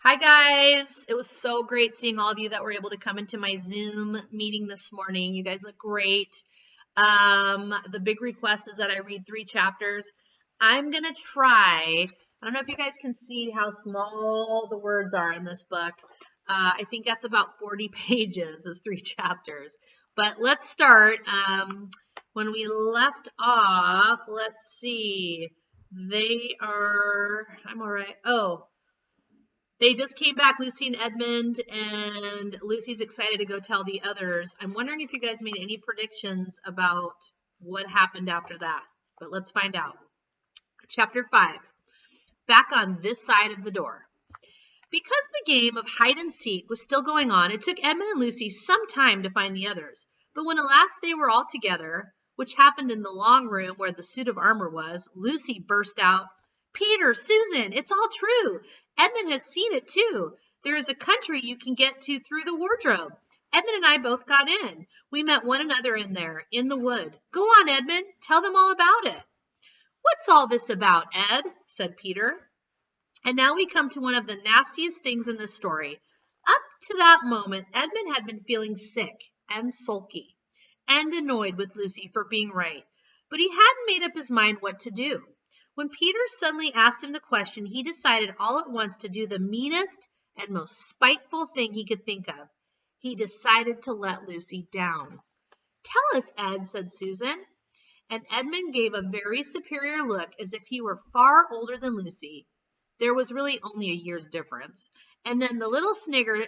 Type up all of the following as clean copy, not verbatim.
Hi guys. It was so great seeing all of you that were able to come into my Zoom meeting this morning. You guys look great. The big request is that I read 3 chapters. I'm going to try. I don't know if you guys can see how small the words are in this book. I think that's about 40 pages is 3 chapters. But let's start. When we left off, let's see. I'm all right. They just came back, Lucy and Edmund, and Lucy's excited to go tell the others. I'm wondering if you guys made any predictions about what happened after that, but let's find out. Chapter 5, back on this side of the door. Because the game of hide and seek was still going on, it took Edmund and Lucy some time to find the others. But when at last they were all together, which happened in the long room where the suit of armor was, Lucy burst out, "Peter, Susan, it's all true. Edmund has seen it too. There is a country you can get to through the wardrobe. Edmund and I both got in. We met one another in there, in the wood. Go on, Edmund, tell them all about it." "What's all this about, Ed?" said Peter. And now we come to one of the nastiest things in this story. Up to that moment, Edmund had been feeling sick and sulky and annoyed with Lucy for being right, but he hadn't made up his mind what to do. When Peter suddenly asked him the question, he decided all at once to do the meanest and most spiteful thing he could think of. He decided to let Lucy down. "Tell us, Ed," said Susan. And Edmund gave a very superior look as if he were far older than Lucy. There was really only a year's difference. And then a little snigger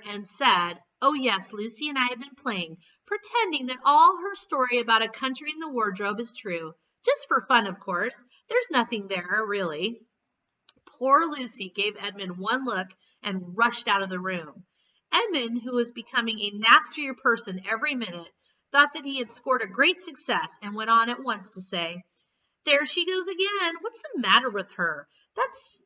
and said, "Oh yes, Lucy and I have been playing, pretending that all her story about a country in the wardrobe is true. Just for fun, of course. There's nothing there, really." Poor Lucy gave Edmund one look and rushed out of the room. Edmund, who was becoming a nastier person every minute, thought that he had scored a great success and went on at once to say, "There she goes again. What's the matter with her? That's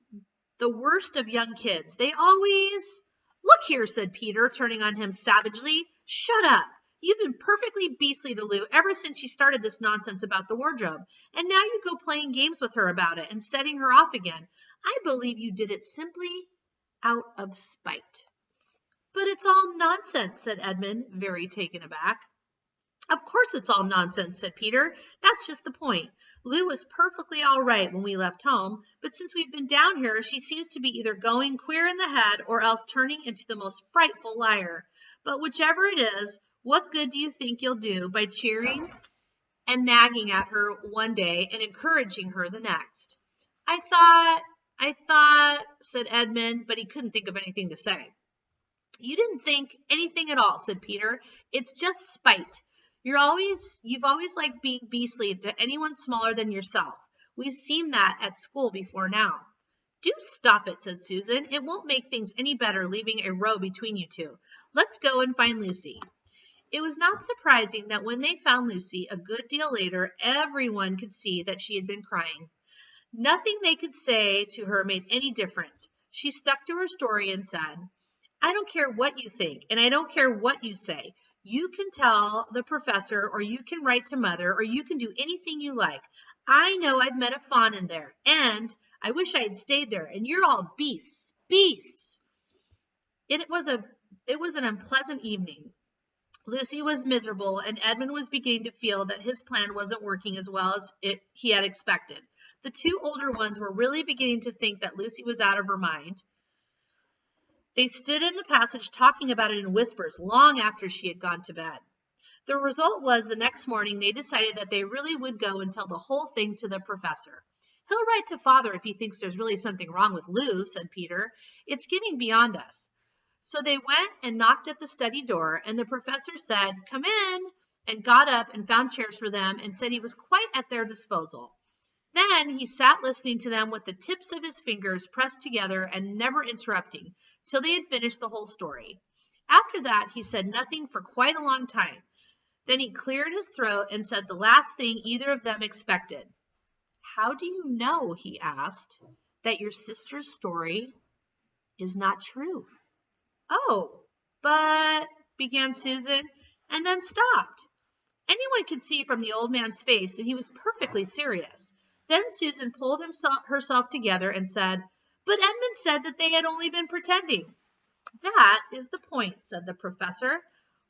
the worst of young kids. They always—" "Look here," said Peter, turning on him savagely. "Shut up. You've been perfectly beastly to Lou ever since she started this nonsense about the wardrobe. And now you go playing games with her about it and setting her off again. I believe you did it simply out of spite." "But it's all nonsense," said Edmund, very taken aback. "Of course it's all nonsense," said Peter. "That's just the point. Lou was perfectly all right when we left home, but since we've been down here, she seems to be either going queer in the head or else turning into the most frightful liar. But whichever it is, what good do you think you'll do by cheering and nagging at her one day and encouraging her the next?" I thought, said Edmund, but he couldn't think of anything to say. "You didn't think anything at all," said Peter. "It's just spite. You've always liked being beastly to anyone smaller than yourself. We've seen that at school before now." "Do stop it," said Susan. "It won't make things any better leaving a row between you two. Let's go and find Lucy." It was not surprising that when they found Lucy a good deal later, everyone could see that she had been crying. Nothing they could say to her made any difference. She stuck to her story and said, "I don't care what you think, and I don't care what you say. You can tell the professor, or you can write to Mother, or you can do anything you like. I know I've met a fawn in there, and I wish I had stayed there, and you're all beasts, beasts." It was an unpleasant evening. Lucy was miserable, and Edmund was beginning to feel that his plan wasn't working as well as he had expected. The 2 older ones were really beginning to think that Lucy was out of her mind. They stood in the passage talking about it in whispers long after she had gone to bed. The result was the next morning they decided that they really would go and tell the whole thing to the professor. "He'll write to Father if he thinks there's really something wrong with Lou," said Peter. "It's getting beyond us." So they went and knocked at the study door, and the professor said, "Come in," and got up and found chairs for them and said he was quite at their disposal. Then he sat listening to them with the tips of his fingers pressed together and never interrupting, till they had finished the whole story. After that, he said nothing for quite a long time. Then he cleared his throat and said the last thing either of them expected. "How do you know," he asked, "that your sister's story is not true?" "Oh, but," began Susan, and then stopped. Anyone could see from the old man's face that he was perfectly serious. Then Susan pulled herself together and said, But Edmund said that they had only been pretending. That is the point, said the professor,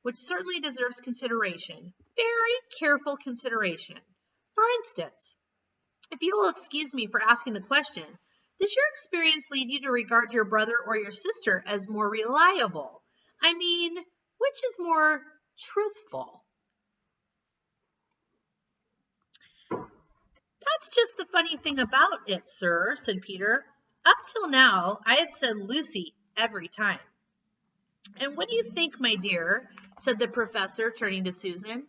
which certainly deserves consideration. Very careful consideration. For instance, if you will excuse me for asking the question, does your experience lead you to regard your brother or your sister as more reliable? I mean, which is more truthful? That's just the funny thing about it, sir, said Peter. Up till now, I have said Lucy every time. And what do you think, my dear? Said the professor, turning to Susan.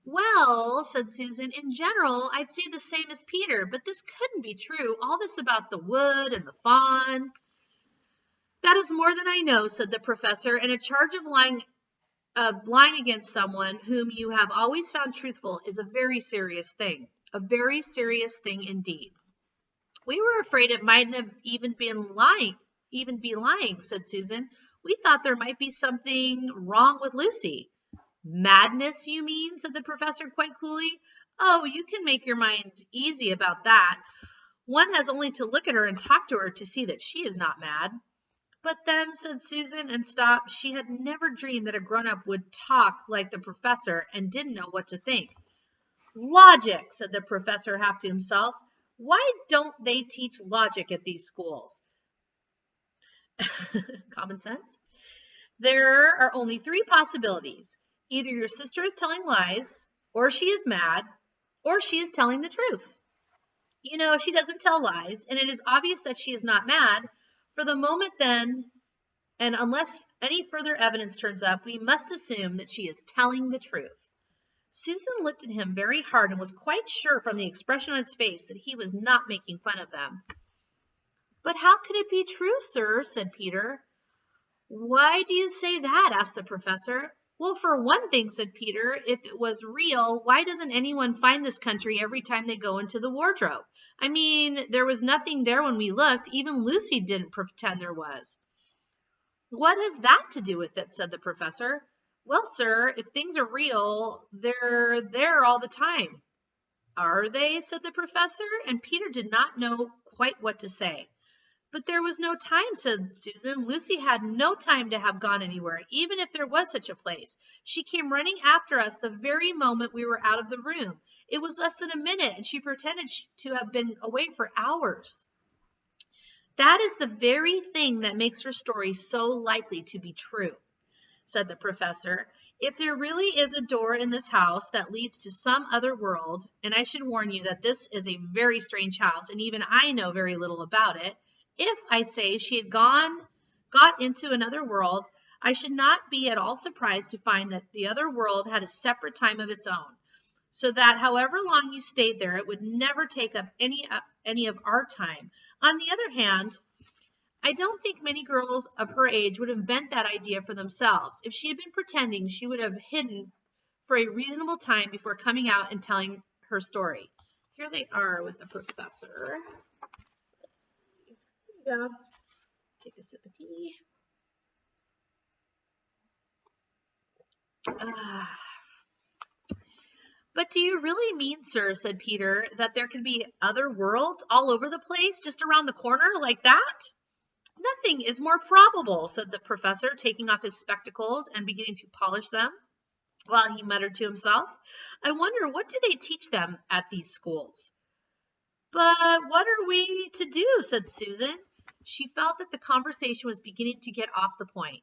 Well, said Susan, in general, I'd say the same as Peter, but this couldn't be true. All this about the wood and the fawn. That is more than I know, said the professor, and a charge of lying against someone whom you have always found truthful is a very serious thing. A very serious thing indeed. We were afraid it mightn't have even be lying, said Susan. We thought there might be something wrong with Lucy. Madness, you mean? Said the professor quite coolly. Oh, you can make your minds easy about that. One has only to look at her and talk to her to see that she is not mad. But then, said Susan, and stopped. She had never dreamed that a grown-up would talk like the professor and didn't know what to think. Logic, said the professor half to himself. Why don't they teach logic at these schools? Common sense. There are only three possibilities. Either your sister is telling lies, or she is mad, or she is telling the truth. You know, she doesn't tell lies, and it is obvious that she is not mad. For the moment then, and unless any further evidence turns up, we must assume that she is telling the truth. Susan looked at him very hard and was quite sure from the expression on his face that he was not making fun of them. But how could it be true, sir? Said Peter. Why do you say that? Asked the professor. Well, for one thing, said Peter, if it was real, why doesn't anyone find this country every time they go into the wardrobe? I mean, there was nothing there when we looked. Even Lucy didn't pretend there was. What has that to do with it? Said the professor. Well, sir, if things are real, they're there all the time. Are they? Said the professor, and Peter did not know quite what to say. But there was no time, said Susan. Lucy had no time to have gone anywhere, even if there was such a place. She came running after us the very moment we were out of the room. It was less than a minute, and she pretended to have been away for hours. That is the very thing that makes her story so likely to be true, said the professor. If there really is a door in this house that leads to some other world, and I should warn you that this is a very strange house, and even I know very little about it, if, I say, she had got into another world, I should not be at all surprised to find that the other world had a separate time of its own, so that however long you stayed there, it would never take up any of our time. On the other hand, I don't think many girls of her age would invent that idea for themselves. If she had been pretending, she would have hidden for a reasonable time before coming out and telling her story. Here they are with the professor. Yeah. Take a sip of tea. But do you really mean, sir, said Peter, that there can be other worlds all over the place, just around the corner like that? Nothing is more probable, said the professor, taking off his spectacles and beginning to polish them, while he muttered to himself, I wonder what do they teach them at these schools? But what are we to do, said Susan. She felt that the conversation was beginning to get off the point.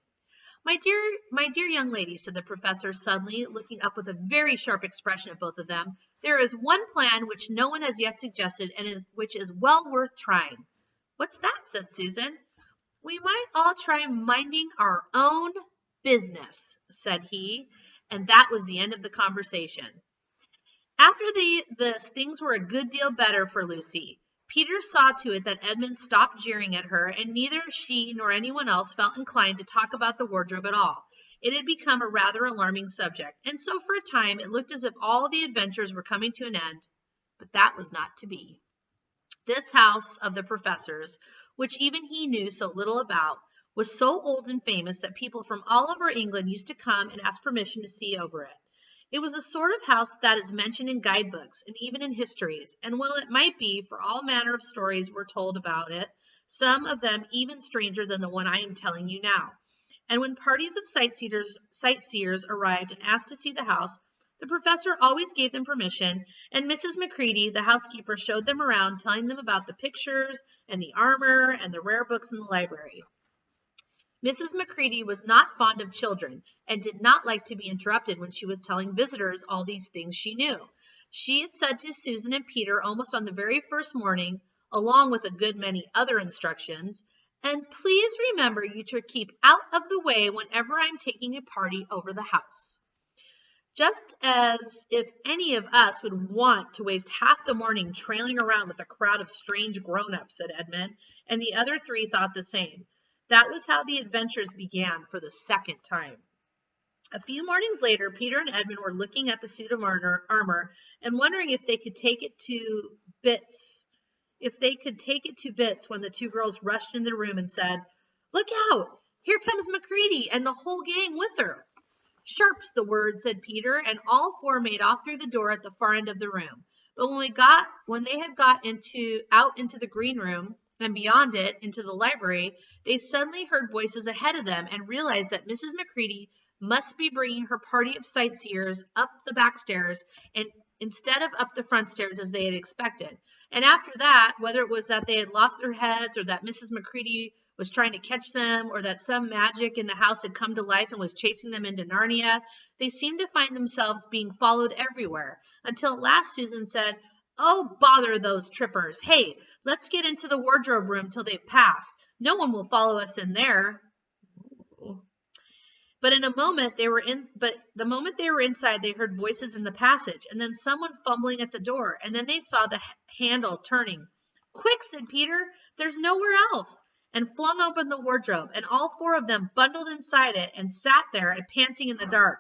My dear young lady, said the professor suddenly, looking up with a very sharp expression at both of them, there is one plan which no one has yet suggested and which is well worth trying. What's that? Said Susan. We might all try minding our own business, said he, and that was the end of the conversation. After this, things were a good deal better for Lucy. Peter saw to it that Edmund stopped jeering at her, and neither she nor anyone else felt inclined to talk about the wardrobe at all. It had become a rather alarming subject, and so for a time it looked as if all the adventures were coming to an end. But that was not to be. This house of the professor's, which even he knew so little about, was so old and famous that people from all over England used to come and ask permission to see over it. It was the sort of house that is mentioned in guidebooks and even in histories, and well it might be, for all manner of stories were told about it, some of them even stranger than the one I am telling you now. And when parties of sightseers arrived and asked to see the house, the professor always gave them permission, and Mrs. Macready, the housekeeper, showed them around, telling them about the pictures and the armor and the rare books in the library. Mrs. Macready was not fond of children and did not like to be interrupted when she was telling visitors all these things she knew. She had said to Susan and Peter almost on the very first morning, along with a good many other instructions, "And please remember you to keep out of the way whenever I'm taking a party over the house." Just as if any of us would want to waste half the morning trailing around with a crowd of strange grown-ups, said Edmund, and the other three thought the same. That was how the adventures began for the second time. A few mornings later, Peter and Edmund were looking at the suit of armor and wondering if they could take it to bits. When the two girls rushed into the room and said, "Look out! Here comes Macready and the whole gang with her." "Sharp's the word," said Peter, and all four made off through the door at the far end of the room. But when they had got out into the green room and beyond it into the library, they suddenly heard voices ahead of them and realized that Mrs. Macready must be bringing her party of sightseers up the back stairs and instead of up the front stairs as they had expected. And after that, whether it was that they had lost their heads or that Mrs. Macready was trying to catch them, or that some magic in the house had come to life and was chasing them into Narnia, they seemed to find themselves being followed everywhere, until at last Susan said, "Oh, bother those trippers. Hey, let's get into the wardrobe room till they've passed. No one will follow us in there." But the moment they were inside, they heard voices in the passage, and then someone fumbling at the door, and then they saw the handle turning. "Quick," said Peter, "there's nowhere else," and flung open the wardrobe, and all four of them bundled inside it and sat there panting in the dark.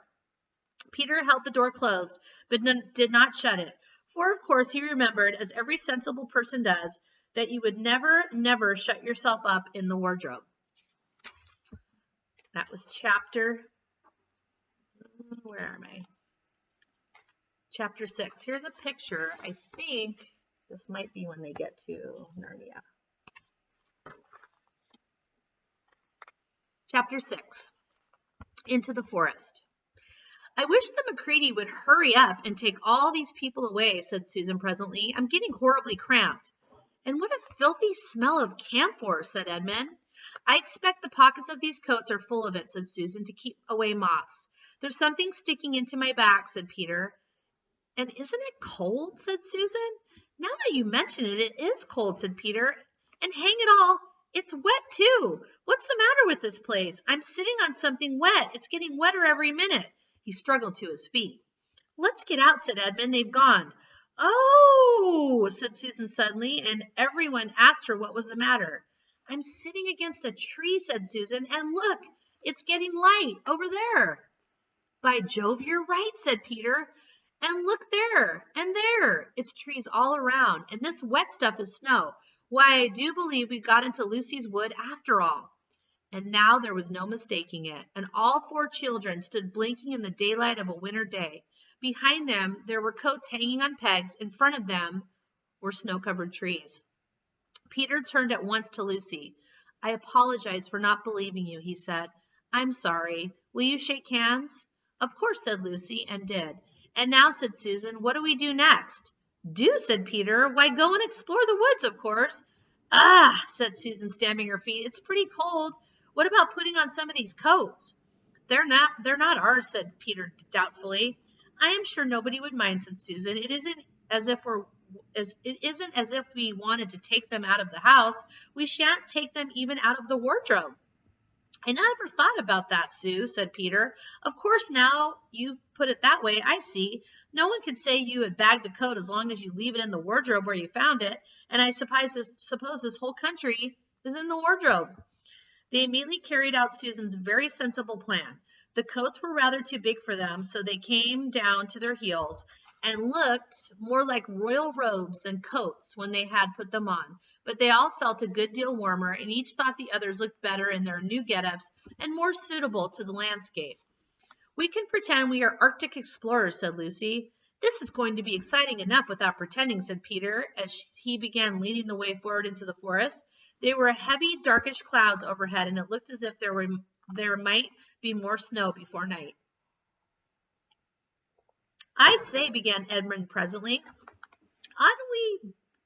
Peter held the door closed, but did not shut it, for of course he remembered, as every sensible person does, that you would never, never shut yourself up in the wardrobe. That was Chapter 6. Here's a picture. I think this might be when they get to Narnia. Chapter 6. Into the Forest. "I wish the Macready would hurry up and take all these people away," said Susan presently. "I'm getting horribly cramped." "And what a filthy smell of camphor," said Edmund. "I expect the pockets of these coats are full of it," said Susan, "to keep away moths." "There's something sticking into my back," said Peter. "And isn't it cold?" said Susan. "Now that you mention it, it is cold," said Peter. "And hang it all, it's wet too. What's the matter with this place? I'm sitting on something wet. It's getting wetter every minute." He struggled to his feet. "Let's get out," said Edmund. "They've gone." "Oh," said Susan suddenly, and everyone asked her what was the matter. "I'm sitting against a tree," said Susan, "and look, it's getting light over there." "By Jove, you're right," said Peter. "And look there, and there. It's trees all around, and this wet stuff is snow. Why, I do believe we got into Lucy's wood after all." And now there was no mistaking it, and all four children stood blinking in the daylight of a winter day. Behind them there were coats hanging on pegs. In front of them were snow-covered trees. Peter turned at once to Lucy. "I apologize for not believing you," he said. "I'm sorry. Will you shake hands?" "Of course," said Lucy, and did. "And now," said Susan, "what do we do next?" "Do?" said Peter. "Why, go and explore the woods, of course." "Ah," said Susan, stamping her feet, "it's pretty cold. What about putting on some of these coats?" They're not ours," said Peter doubtfully. "I am sure nobody would mind," said Susan. It isn't as if we wanted to take them out of the house. We shan't take them even out of the wardrobe." "I never thought about that, Sue," said Peter. "Of course, now you've put it that way, I see. No one could say you had bagged the coat as long as you leave it in the wardrobe where you found it, and I suppose this whole country is in the wardrobe." They immediately carried out Susan's very sensible plan. The coats were rather too big for them, so they came down to their heels and looked more like royal robes than coats when they had put them on. But they all felt a good deal warmer, and each thought the others looked better in their new get-ups and more suitable to the landscape. We can pretend we are Arctic explorers, said Lucy. This is going to be exciting enough without pretending, said Peter, as he began leading the way forward into the forest. There were heavy, darkish clouds overhead, and it looked as if there might be more snow before night. I say, began Edmund presently,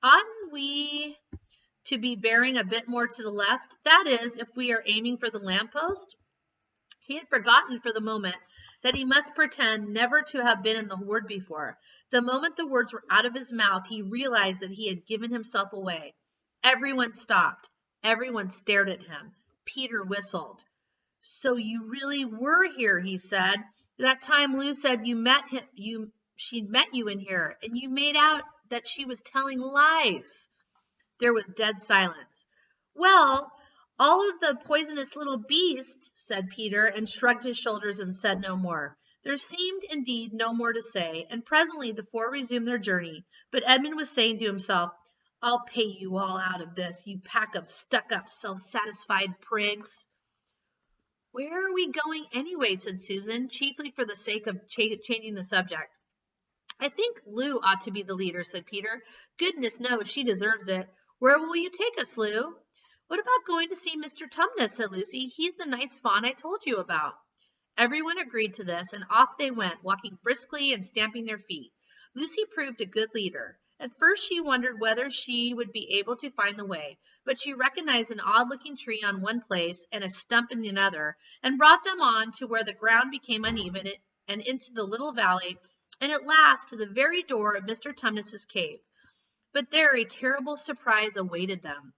oughtn't we to be bearing a bit more to the left? That is, if we are aiming for the lamppost? He had forgotten for the moment that he must pretend never to have been in the wood before. The moment the words were out of his mouth, he realized that he had given himself away. Everyone stopped. Everyone stared at him. Peter whistled. So you really were here, he said. That time Lou said she'd met you in here, and you made out that she was telling lies. There was dead silence. Well, all of the poisonous little beasts, said Peter, and shrugged his shoulders and said no more. There seemed, indeed, no more to say, and presently the four resumed their journey. But Edmund was saying to himself, I'll pay you all out of this, you pack of stuck-up, self-satisfied prigs. Where are we going anyway, said Susan, chiefly for the sake of changing the subject. I think Lou ought to be the leader, said Peter. Goodness knows she deserves it. Where will you take us, Lou? What about going to see Mr. Tumnus, said Lucy. He's the nice fawn I told you about. Everyone agreed to this, and off they went, walking briskly and stamping their feet. Lucy proved a good leader. At first she wondered whether she would be able to find the way, but she recognized an odd-looking tree on one place and a stump in another, and brought them on to where the ground became uneven and into the little valley, and at last to the very door of Mr. Tumnus's cave. But there a terrible surprise awaited them.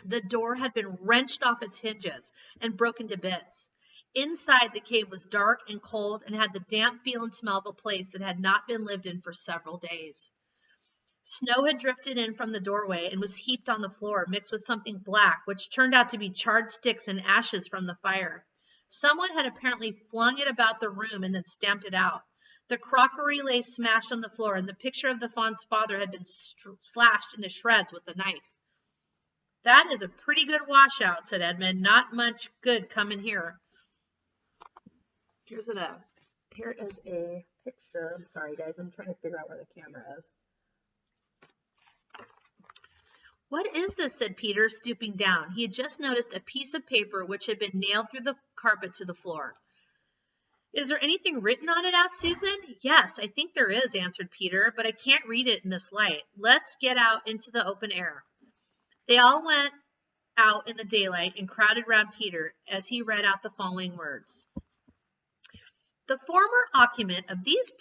The door had been wrenched off its hinges and broken to bits. Inside, the cave was dark and cold and had the damp feel and smell of a place that had not been lived in for several days. Snow had drifted in from the doorway and was heaped on the floor, mixed with something black, which turned out to be charred sticks and ashes from the fire. Someone had apparently flung it about the room and then stamped it out. The crockery lay smashed on the floor, and the picture of the fawn's father had been slashed into shreds with a knife. That is a pretty good washout, said Edmund. Not much good coming here. Here is a picture. I'm sorry, guys. I'm trying to figure out where the camera is. What is this, said Peter, stooping down. He had just noticed a piece of paper which had been nailed through the carpet to the floor. Is there anything written on it, asked Susan. Yes, I think there is, answered Peter, but I can't read it in this light. Let's get out into the open air. They all went out in the daylight and crowded round Peter as he read out the following words. The former occupant of these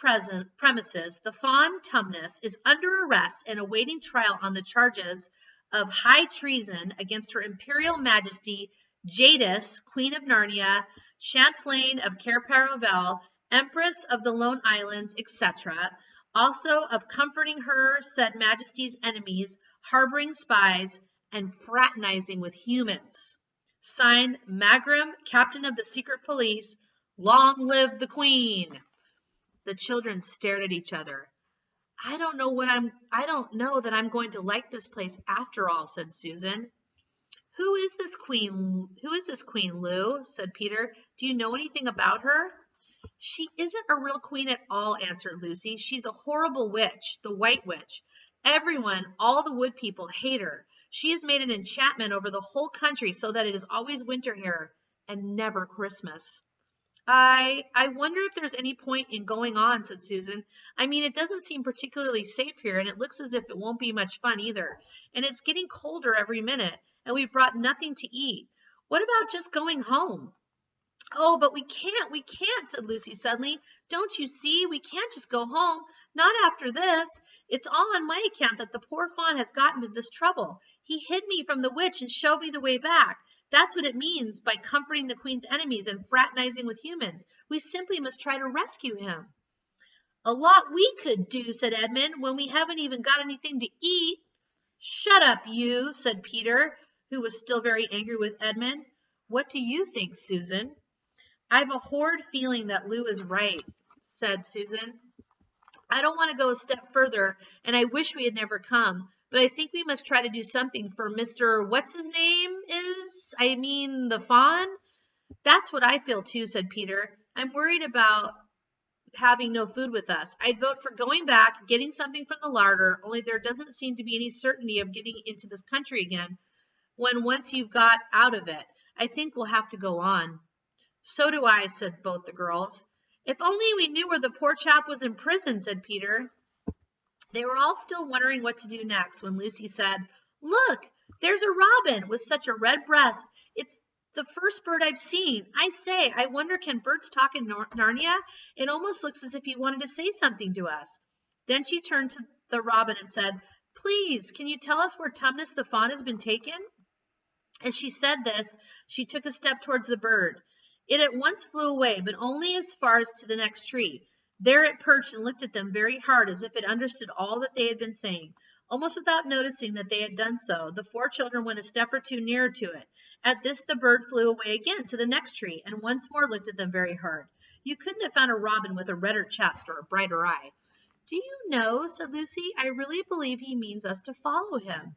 premises, the fawn Tumnus, is under arrest and awaiting trial on the charges of high treason against her Imperial Majesty Jadis, Queen of Narnia, Chancelleine of Cair-Paravel, Empress of the Lone Islands, etc., also of comforting her said Majesty's enemies, harboring spies, and fraternizing with humans. Signed, Magram, Captain of the Secret Police. Long live the Queen. The children stared at each other. I don't know that I'm going to like this place after all, said Susan. Who is this Queen, Lou? Said Peter. Do you know anything about her? She isn't a real queen at all, answered Lucy. She's a horrible witch, the White Witch. Everyone, all the wood people, hate her. She has made an enchantment over the whole country so that it is always winter here and never Christmas. I wonder if there's any point in going on, said Susan. I mean, it doesn't seem particularly safe here, and it looks as if it won't be much fun either. And it's getting colder every minute, and we've brought nothing to eat. What about just going home? Oh, but we can't, said Lucy suddenly. Don't you see? We can't just go home. Not after this. It's all on my account that the poor fawn has gotten into this trouble. He hid me from the witch and showed me the way back. That's what it means by comforting the Queen's enemies and fraternizing with humans. We simply must try to rescue him. A lot we could do, said Edmund, when we haven't even got anything to eat. Shut up, you, said Peter, who was still very angry with Edmund. What do you think, Susan? I've a horrid feeling that Lou is right, said Susan. I don't want to go a step further, and I wish we had never come. But I think we must try to do something for Mr. What's his name is? The fawn? That's what I feel too, said Peter. I'm worried about having no food with us. I'd vote for going back, getting something from the larder, only there doesn't seem to be any certainty of getting into this country again when once you've got out of it. I think we'll have to go on. So do I, said both the girls. If only we knew where the poor chap was in prison, said Peter. They were all still wondering what to do next when Lucy said, Look, there's a robin with such a red breast. It's the first bird I've seen. I say, I wonder, can birds talk in Narnia? It almost looks as if he wanted to say something to us. Then she turned to the robin and said, Please, can you tell us where Tumnus the fawn has been taken? As she said this, she took a step towards the bird. It at once flew away, but only as far as to the next tree. There it perched and looked at them very hard, as if it understood all that they had been saying. Almost without noticing that they had done so, the four children went a step or two nearer to it. At this, the bird flew away again to the next tree, and once more looked at them very hard. You couldn't have found a robin with a redder chest or a brighter eye. Do you know, said Lucy, I really believe he means us to follow him.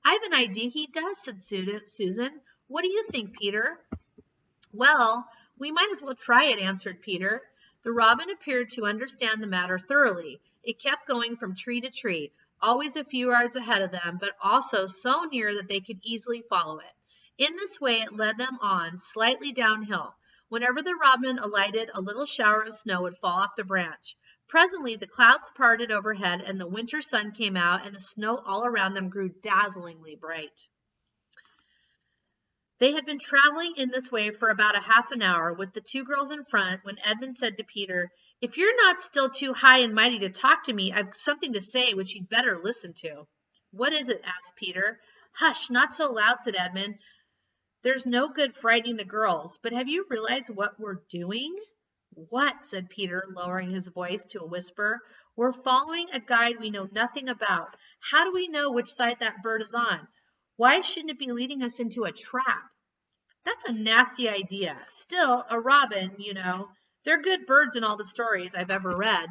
I've an idea he does, said Susan. What do you think, Peter? Well, we might as well try it, answered Peter. The robin appeared to understand the matter thoroughly. It kept going from tree to tree, always a few yards ahead of them, but also so near that they could easily follow it. In this way it led them on, slightly downhill. Whenever the robin alighted, a little shower of snow would fall off the branch. Presently the clouds parted overhead, and the winter sun came out, and the snow all around them grew dazzlingly bright. They had been traveling in this way for about a half an hour, with the two girls in front, when Edmund said to Peter, If you're not still too high and mighty to talk to me, I've something to say which you'd better listen to. What is it? Asked Peter. Hush, not so loud, said Edmund. There's no good frightening the girls, but have you realized what we're doing? What? Said Peter, lowering his voice to a whisper. We're following a guide we know nothing about. How do we know which side that bird is on? Why shouldn't it be leading us into a trap? That's a nasty idea. Still, a robin, you know. They're good birds in all the stories I've ever read.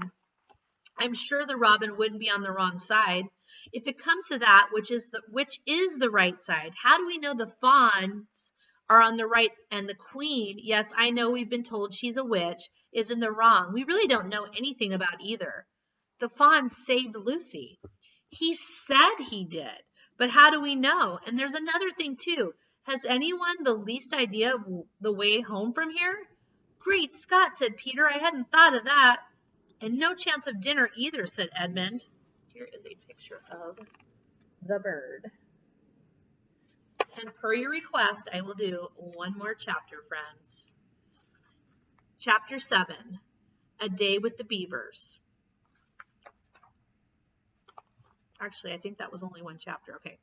I'm sure the robin wouldn't be on the wrong side. If it comes to that, which is the right side? How do we know the fawns are on the right and the queen, yes, I know we've been told she's a witch, is in the wrong? We really don't know anything about either. The fawn saved Lucy. He said he did, but how do we know? And there's another thing too. Has anyone the least idea of the way home from here? Great Scott, said Peter, I hadn't thought of that. And no chance of dinner either, said Edmund. Here is a picture of the bird. And per your request, I will do one more chapter, friends. Chapter 7, A Day with the Beavers. Actually, I think that was only one chapter. Okay.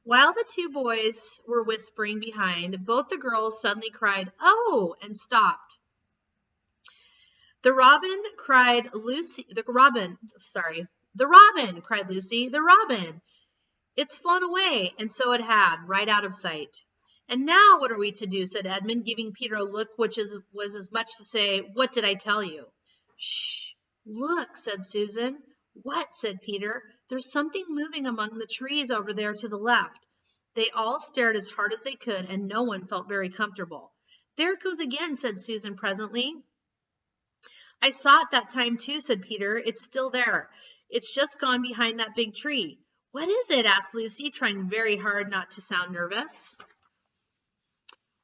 While the two boys were whispering behind, both the girls suddenly cried, "Oh!" and stopped. The robin, cried Lucy. The robin, cried Lucy. The robin. It's flown away, and so it had, right out of sight. And now what are we to do, said Edmund, giving Peter a look which was as much to say, what did I tell you? Shh, look, said Susan. What? Said Peter. There's something moving among the trees over there to the left. They all stared as hard as they could, and no one felt very comfortable. There it goes again, said Susan presently. I saw it that time too, said Peter. It's still there. It's just gone behind that big tree. What is it? Asked Lucy, trying very hard not to sound nervous.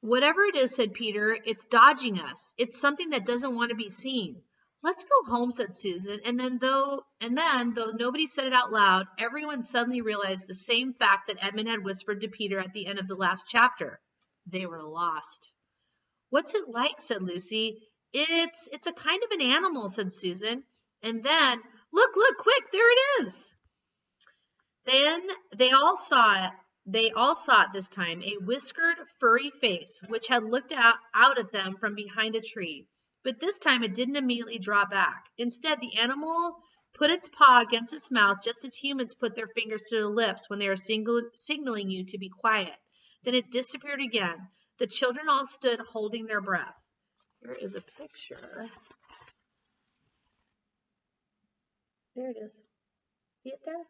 Whatever it is, said Peter, it's dodging us. It's something that doesn't want to be seen. Let's go home, said Susan, and then, though nobody said it out loud, everyone suddenly realized the same fact that Edmund had whispered to Peter at the end of the last chapter. They were lost. What's it like? Said Lucy. It's a kind of an animal, said Susan. And then, look, quick, there it is. Then they all saw it this time, a whiskered, furry face, which had looked out at them from behind a tree. But this time it didn't immediately draw back. Instead, the animal put its paw against its mouth, just as humans put their fingers to their lips when they are signaling you to be quiet. Then it disappeared again. The children all stood holding their breath. Here is a picture. There it is. See it there?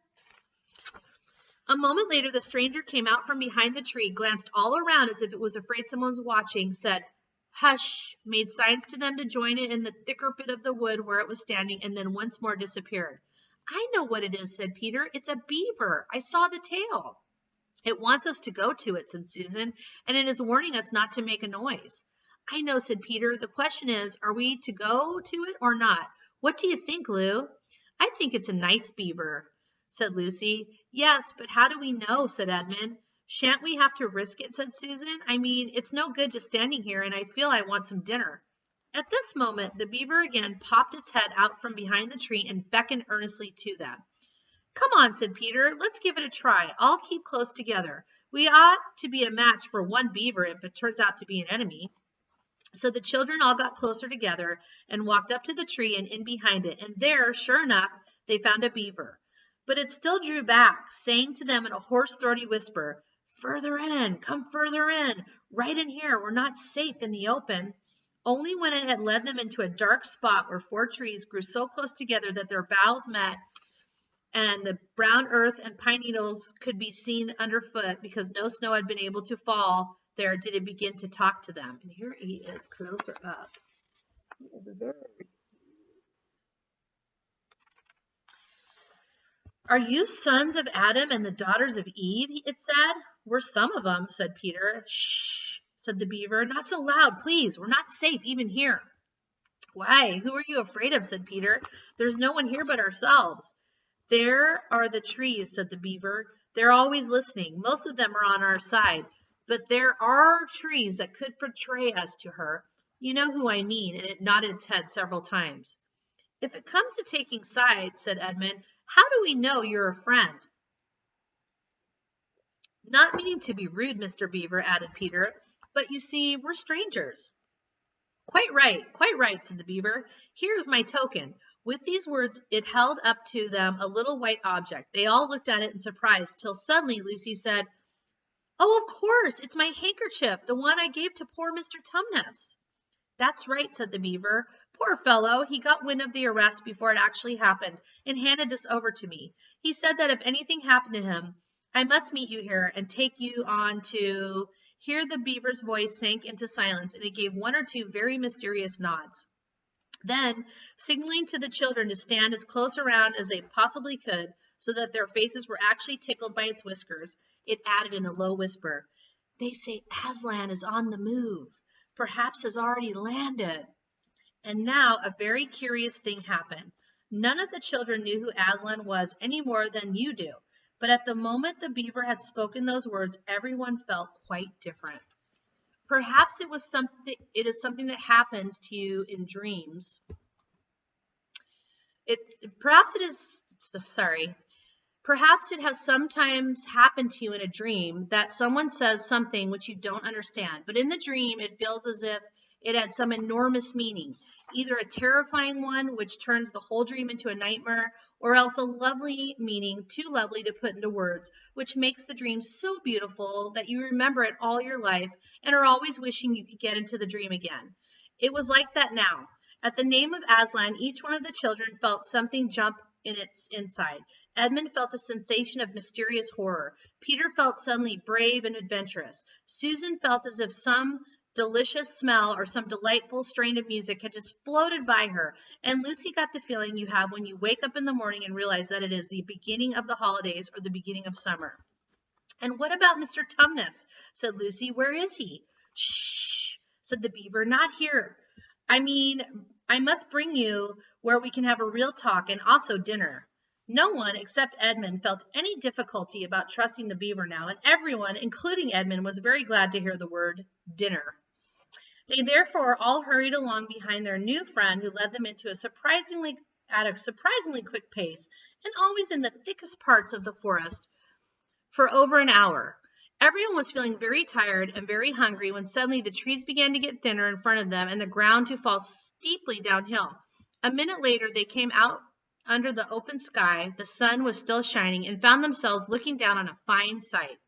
A moment later, the stranger came out from behind the tree, glanced all around as if it was afraid someone was watching, said, Hush, made signs to them to join it in the thicker bit of the wood where it was standing, and then once more disappeared. I know what it is, said Peter. It's a beaver. I saw the tail. It wants us to go to it, said Susan, and it is warning us not to make a noise. I know, said Peter. The question is, are we to go to it or not? What do you think, Lou? I think it's a nice beaver, said Lucy. Yes, but how do we know, said Edmund. Shan't we have to risk it, said Susan. I mean, it's no good just standing here, and I feel I want some dinner. At this moment, the beaver again popped its head out from behind the tree and beckoned earnestly to them. Come on, said Peter. Let's give it a try. All keep close together. We ought to be a match for one beaver if it turns out to be an enemy. So the children all got closer together and walked up to the tree and in behind it. And there, sure enough, they found a beaver. But it still drew back, saying to them in a hoarse, throaty whisper, Further in, come further in, right in here. We're not safe in the open. Only when it had led them into a dark spot where 4 trees grew so close together that their boughs met and the brown earth and pine needles could be seen underfoot because no snow had been able to fall there did it begin to talk to them. And here he is closer up. He is very... Are you sons of Adam and the daughters of Eve? It said. We're some of them, said Peter. Shh, said the beaver. Not so loud, please. We're not safe even here. Why? Who are you afraid of? Said Peter. There's no one here but ourselves. There are the trees, said the beaver. They're always listening. Most of them are on our side. But there are trees that could betray us to her. You know who I mean, and it nodded its head several times. If it comes to taking sides, said Edmund, how do we know you're a friend? Not meaning to be rude, Mr. Beaver, added Peter, but you see, we're strangers. Quite right, said the beaver. Here's my token. With these words, it held up to them a little white object. They all looked at it in surprise, till suddenly Lucy said, Oh, of course, it's my handkerchief, the one I gave to poor Mr. Tumnus. That's right, said the beaver. Poor fellow, he got wind of the arrest before it actually happened and handed this over to me. He said that if anything happened to him, I must meet you here and take you on to... Here the beaver's voice sank into silence, and it gave 1 or 2 very mysterious nods. Then, signaling to the children to stand as close around as they possibly could, so that their faces were actually tickled by its whiskers, it added in a low whisper, They say Aslan is on the move. Perhaps has already landed. And now a very curious thing happened. None of the children knew who Aslan was any more than you do. But at the moment the beaver had spoken those words, everyone felt quite different. Perhaps it is something that happens to you in dreams. Perhaps it has sometimes happened to you in a dream that someone says something which you don't understand. But in the dream, it feels as if it had some enormous meaning, either a terrifying one, which turns the whole dream into a nightmare, or else a lovely meaning, too lovely to put into words, which makes the dream so beautiful that you remember it all your life and are always wishing you could get into the dream again. It was like that now. At the name of Aslan, each one of the children felt something jump in its inside. Edmund felt a sensation of mysterious horror. Peter felt suddenly brave and adventurous. Susan felt as if some delicious smell or some delightful strain of music had just floated by her, and Lucy got the feeling you have when you wake up in the morning and realize that it is the beginning of the holidays or the beginning of summer. And what about Mr. Tumnus? Said Lucy. Where is he? Shh, said the beaver. Not here. I mean, I must bring you where we can have a real talk and also dinner. No one except Edmund felt any difficulty about trusting the beaver now, and everyone, including Edmund, was very glad to hear the word dinner. They therefore all hurried along behind their new friend, who led them at a surprisingly quick pace, and always in the thickest parts of the forest, for over an hour. Everyone was feeling very tired and very hungry when suddenly the trees began to get thinner in front of them and the ground to fall steeply downhill. A minute later, they came out under the open sky. The sun was still shining, and found themselves looking down on a fine sight.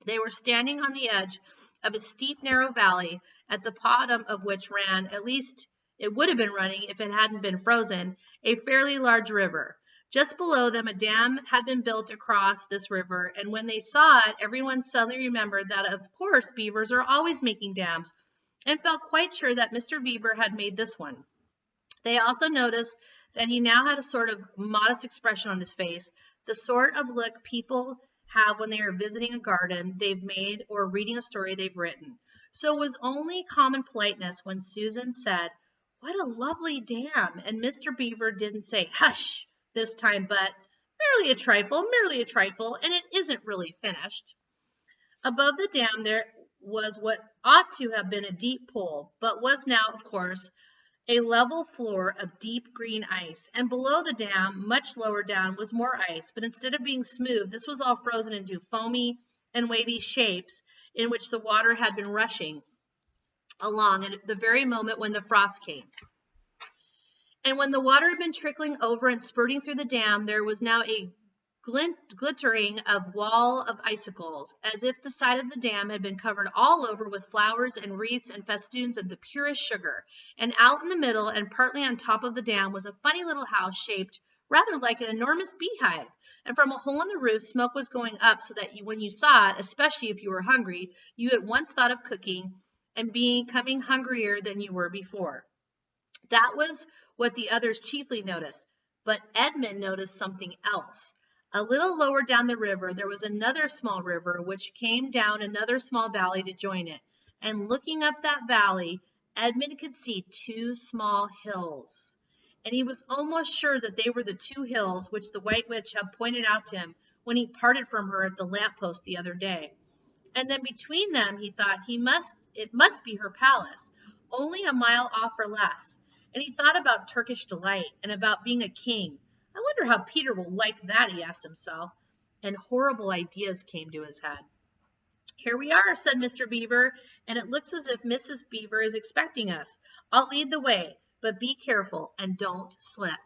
They were standing on the edge of a steep, narrow valley, at the bottom of which ran, at least it would have been running if it hadn't been frozen, a fairly large river. Just below them, a dam had been built across this river, and when they saw it, everyone suddenly remembered that, of course, beavers are always making dams, and felt quite sure that Mr. Beaver had made this one. They also noticed that he now had a sort of modest expression on his face, the sort of look people have when they are visiting a garden they've made or reading a story they've written. So it was only common politeness when Susan said, "What a lovely dam," and Mr. Beaver didn't say "hush" this time, but merely a trifle, and it isn't really finished. Above the dam there was what ought to have been a deep pool, but was now, of course, a level floor of deep green ice, and below the dam, much lower down, was more ice, but instead of being smooth, this was all frozen into foamy and wavy shapes in which the water had been rushing along at the very moment when the frost came. And when the water had been trickling over and spurting through the dam, there was now a glittering of wall of icicles, as if the side of the dam had been covered all over with flowers and wreaths and festoons of the purest sugar. And out in the middle and partly on top of the dam was a funny little house shaped rather like an enormous beehive. And from a hole in the roof, smoke was going up so that when you saw it, especially if you were hungry, you at once thought of cooking and becoming hungrier than you were before. That was what the others chiefly noticed. But Edmund noticed something else. A little lower down the river, there was another small river which came down another small valley to join it. And looking up that valley, Edmund could see two small hills. And he was almost sure that they were the two hills which the White Witch had pointed out to him when he parted from her at the lamppost the other day. And then between them, he thought, it must be her palace, only a mile off or less. And he thought about Turkish delight and about being a king. I wonder how Peter will like that, he asked himself, and horrible ideas came to his head. "Here we are," said Mr. Beaver, "and it looks as if Mrs. Beaver is expecting us. I'll lead the way, but be careful and don't slip."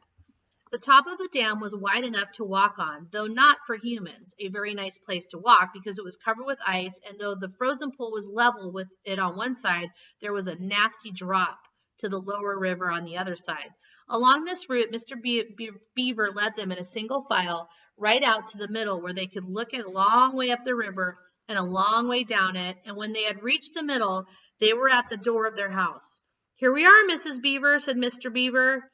The top of the dam was wide enough to walk on, though not for humans, a very nice place to walk because it was covered with ice, and though the frozen pool was level with it on one side, there was a nasty drop to the lower river on the other side. Along this route, Mr. Beaver led them in a single file right out to the middle where they could look a long way up the river and a long way down it, and when they had reached the middle, they were at the door of their house. "Here we are, Mrs. Beaver," said Mr. Beaver.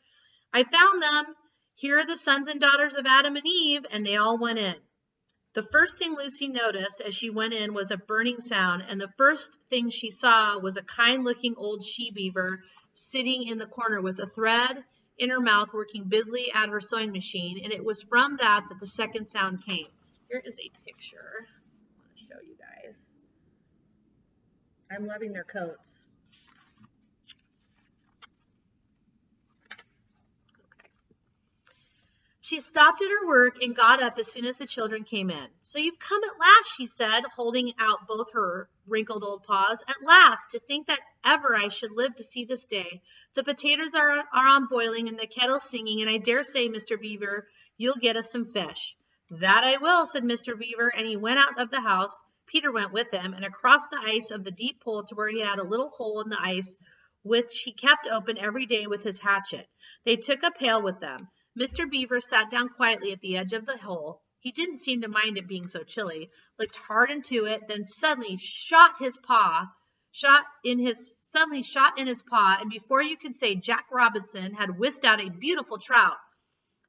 "I found them. Here are the sons and daughters of Adam and Eve," and they all went in. The first thing Lucy noticed as she went in was a burning sound, and the first thing she saw was a kind-looking old she-beaver sitting in the corner with a thread in her mouth working busily at her sewing machine, and it was from that the second sound came. Here is a picture. I want to show you guys. I'm loving their coats. She stopped at her work and got up as soon as the children came in. "So you've come at last," she said, holding out both her wrinkled old paws. "At last! To think that ever I should live to see this day. The potatoes are on boiling and the kettle singing, and I dare say, Mr. Beaver, you'll get us some fish." "That I will," said Mr. Beaver, and he went out of the house. Peter went with him, and across the ice of the deep pool to where he had a little hole in the ice, which he kept open every day with his hatchet. They took a pail with them. Mr. Beaver sat down quietly at the edge of the hole. He didn't seem to mind it being so chilly, looked hard into it, then suddenly shot in his paw, and before you could say Jack Robinson had whisked out a beautiful trout.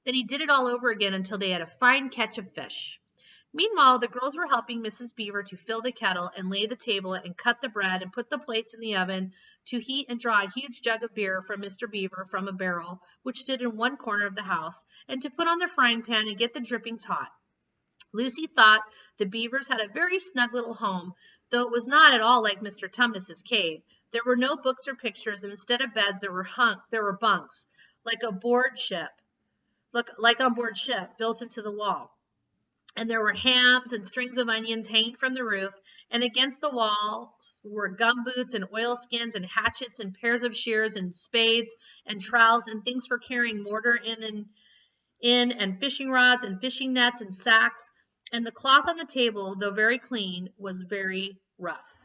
Then he did it all over again until they had a fine catch of fish. Meanwhile, the girls were helping Mrs. Beaver to fill the kettle and lay the table and cut the bread and put the plates in the oven, to heat and draw a huge jug of beer from Mr. Beaver from a barrel which stood in one corner of the house, and to put on the frying pan and get the drippings hot. Lucy thought the Beavers had a very snug little home, though it was not at all like Mr. Tumnus's cave. There were no books or pictures, and instead of beds there were bunks, like on board ship, built into the wall. And there were hams and strings of onions hanging from the roof, and against the walls were gumboots and oilskins and hatchets and pairs of shears and spades and trowels and things for carrying mortar in and fishing rods and fishing nets and sacks, and the cloth on the table, though very clean, was very rough.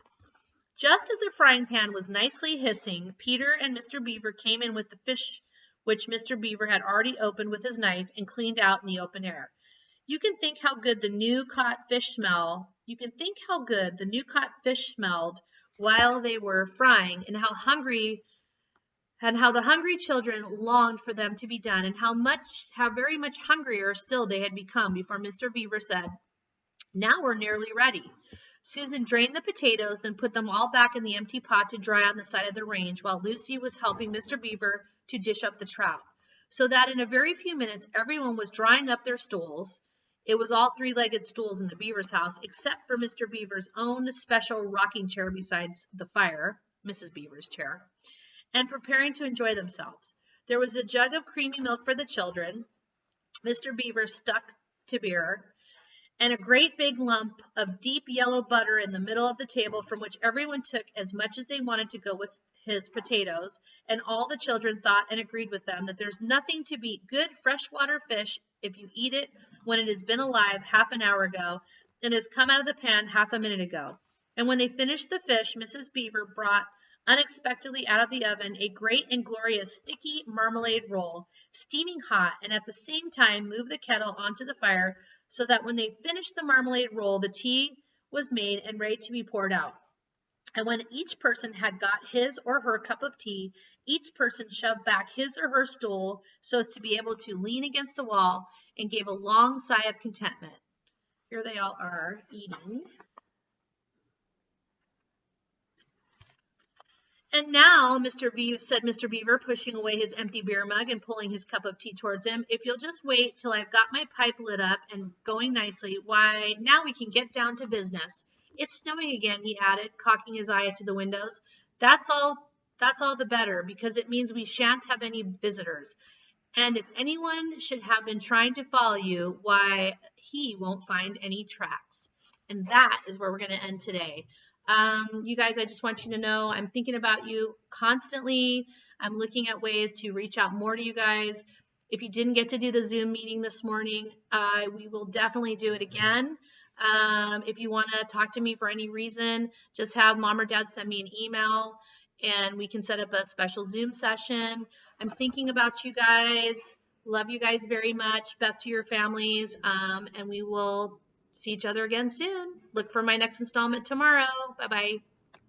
Just as the frying pan was nicely hissing, Peter and Mr. Beaver came in with the fish which Mr. Beaver had already opened with his knife and cleaned out in the open air. You can think how good the new caught fish smelled while they were frying, and how the hungry children longed for them to be done, and how very much hungrier still they had become before Mr. Beaver said, "Now we're nearly ready." Susan drained the potatoes, then put them all back in the empty pot to dry on the side of the range, while Lucy was helping Mr. Beaver to dish up the trout. So that in a very few minutes, everyone was drying up their stools. It was all three-legged stools in the Beaver's house, except for Mr. Beaver's own special rocking chair besides the fire, Mrs. Beaver's chair, and preparing to enjoy themselves. There was a jug of creamy milk for the children. Mr. Beaver stuck to beer, and a great big lump of deep yellow butter in the middle of the table, from which everyone took as much as they wanted to go with his potatoes. And all the children thought and agreed with them that there's nothing to beat good freshwater fish if you eat it when it has been alive half an hour ago and has come out of the pan half a minute ago. And when they finished the fish, Mrs. Beaver brought unexpectedly out of the oven a great and glorious sticky marmalade roll, steaming hot, and at the same time moved the kettle onto the fire so that when they finished the marmalade roll, the tea was made and ready to be poured out. And when each person had got his or her cup of tea, each person shoved back his or her stool so as to be able to lean against the wall and gave a long sigh of contentment. Here they all are eating. "And now, said Mr. Beaver, pushing away his empty beer mug and pulling his cup of tea towards him, if you'll just wait till I've got my pipe lit up and going nicely, why, now we can get down to business. It's snowing again," he added, cocking his eye to the windows. That's all the better, because it means we shan't have any visitors. And if anyone should have been trying to follow you, why, he won't find any tracks." And that is where we're going to end today. You guys, I just want you to know I'm thinking about you constantly. I'm looking at ways to reach out more to you guys. If you didn't get to do the Zoom meeting this morning, we will definitely do it again. If you want to talk to me for any reason, just have mom or dad send me an email and we can set up a special Zoom session. I'm thinking about you guys. Love you guys very much. Best to your families. And we will see each other again soon. Look for my next installment tomorrow. Bye-bye.